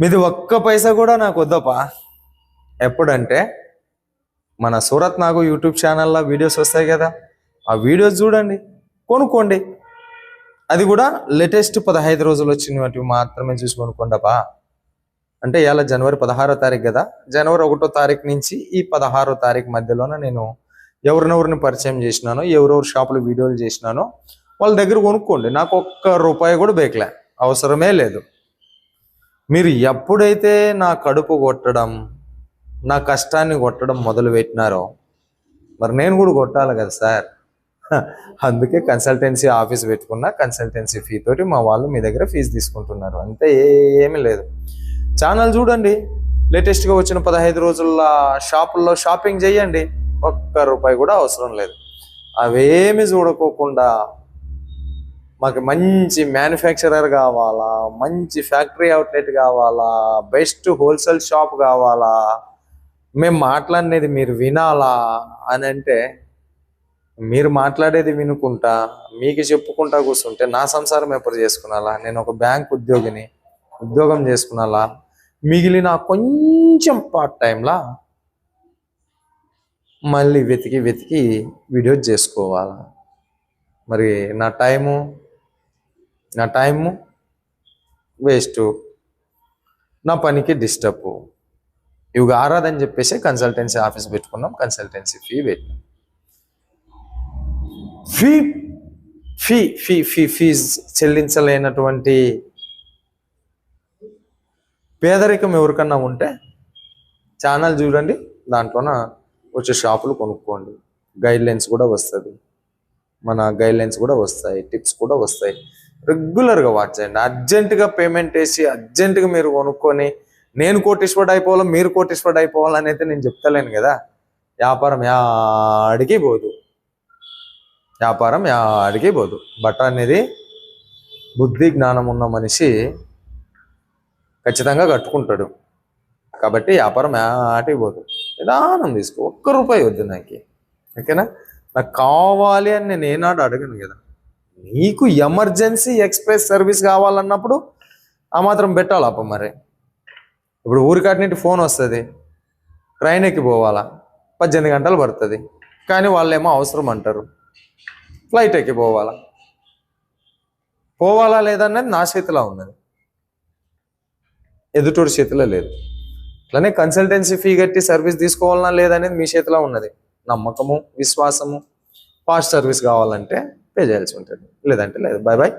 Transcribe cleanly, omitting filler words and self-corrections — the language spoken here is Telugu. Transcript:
మీది ఒక్క పైసా కూడా నాకు వద్దపా. ఎప్పుడంటే మన సూరత్ నాగు యూట్యూబ్ ఛానల్లో వీడియోస్ వస్తాయి కదా, ఆ వీడియోస్ చూడండి, కొనుక్కోండి. అది కూడా లేటెస్ట్ 15 రోజులు వచ్చినవి మాత్రమే చూసి కొనుక్కోండపా. అంటే ఇవాళ జనవరి 16వ తారీఖు కదా, జనవరి 1వ తారీఖు నుంచి ఈ 16వ తారీఖు మధ్యలోన నేను ఎవరినెవరిని పరిచయం చేసినానో, ఎవరెవరు షాపులు వీడియోలు చేసినానో వాళ్ళ దగ్గర కొనుక్కోండి. నాకు ఒక్క రూపాయి కూడా బేకలే, అవసరమే లేదు. మీరు ఎప్పుడైతే నా కడుపు కొట్టడం, నా కష్టాన్ని కొట్టడం మొదలు పెట్టినారో మరి నేను కూడా కొట్టాలి కదా సార్. అందుకే కన్సల్టెన్సీ ఆఫీస్ పెట్టుకున్నా. కన్సల్టెన్సీ ఫీ తోటి మా వాళ్ళు మీ దగ్గర ఫీజు తీసుకుంటున్నారు, అంతే, ఏమీ లేదు. ఛానల్ చూడండి, లేటెస్ట్గా వచ్చిన 15 రోజుల షాపుల్లో షాపింగ్ చేయండి, ఒక్క రూపాయి కూడా అవసరం లేదు. అవేమి చూడకోకుండా మాకు మంచి మ్యానుఫ్యాక్చరర్ కావాలా, మంచి ఫ్యాక్టరీ అవుట్లెట్ కావాలా, బెస్ట్ హోల్సేల్ షాప్ కావాలా, మేము మాట్లాడినది మీరు వినాలా అని అంటే, మీరు మాట్లాడేది వినుకుంటా మీకు చెప్పుకుంటా కూర్చుంటే నా సంసారం ఎప్పుడు చేసుకున్నాలా? నేను ఒక బ్యాంక్ ఉద్యోగిని, ఉద్యోగం చేసుకున్నాలా? మిగిలిన కొంచెం పార్ట్ టైంలా మళ్ళీ వెతికి వెతికి వీడియోస్ చేసుకోవాలా? మరి నా టైము వేస్ట్, నా పనికి డిస్టర్బ్. ఇవి ఆరాదని చెప్పేసి కన్సల్టెన్సీ ఆఫీస్ పెట్టుకున్నాం, కన్సల్టెన్సీ ఫీ పెట్టినాం. ఫీజు చెల్లించలేనటువంటి పేదరికం ఎవరికన్నా ఉంటే ఛానల్ చూడండి, దాంట్లోన వచ్చే షాపులు కొనుక్కోండి. గైడ్లైన్స్ కూడా వస్తుంది, మన గైడ్లైన్స్ కూడా వస్తాయి, టిప్స్ కూడా వస్తాయి. రెగ్యులర్గా వాచ్ చేయండి. అర్జెంటుగా పేమెంట్ వేసి అర్జెంటుగా మీరు కొనుక్కొని నేను కోటీశ్వరుడు అయిపోవాలా, మీరు కోటీశ్వరుడు అయిపోవాలని అయితే నేను చెప్తలేను కదా. వ్యాపారం యాడికి పోదు, బట్ట అనేది బుద్ధి జ్ఞానం ఉన్న మనిషి ఖచ్చితంగా కట్టుకుంటాడు. కాబట్టి వ్యాపారం యాటికి పోదు. నిదానం తీసుకో, ఒక్క రూపాయి వద్దు నాకు, ఓకేనా? నాకు కావాలి అని నేను ఏనాడు అడగను కదా. నీకు ఎమర్జెన్సీ ఎక్స్ప్రెస్ సర్వీస్ కావాలన్నప్పుడు ఆ మాత్రం పెట్టాలి అప్ప. మరి ఇప్పుడు ఊరికాటినింటి ఫోన్ వస్తుంది, ట్రైన్ ఎక్కి పోవాలా, 18 గంటలు పడుతుంది, కానీ వాళ్ళేమో అవసరం అంటారు, ఫ్లైట్ ఎక్కి పోవాలా లేదన్నది నా చేతిలో ఉన్నది, ఎదుటోడి చేతిలో లేదు. అట్లనే కన్సల్టెన్సీ ఫీ కట్టి సర్వీస్ తీసుకోవాలన్నా లేదనేది మీ చేతిలో ఉన్నది. నమ్మకము, విశ్వాసము, ఫాస్ట్ సర్వీస్ కావాలంటే పే చేయాల్సి ఉంటుంది, లేదంటే లేదు. Bye bye.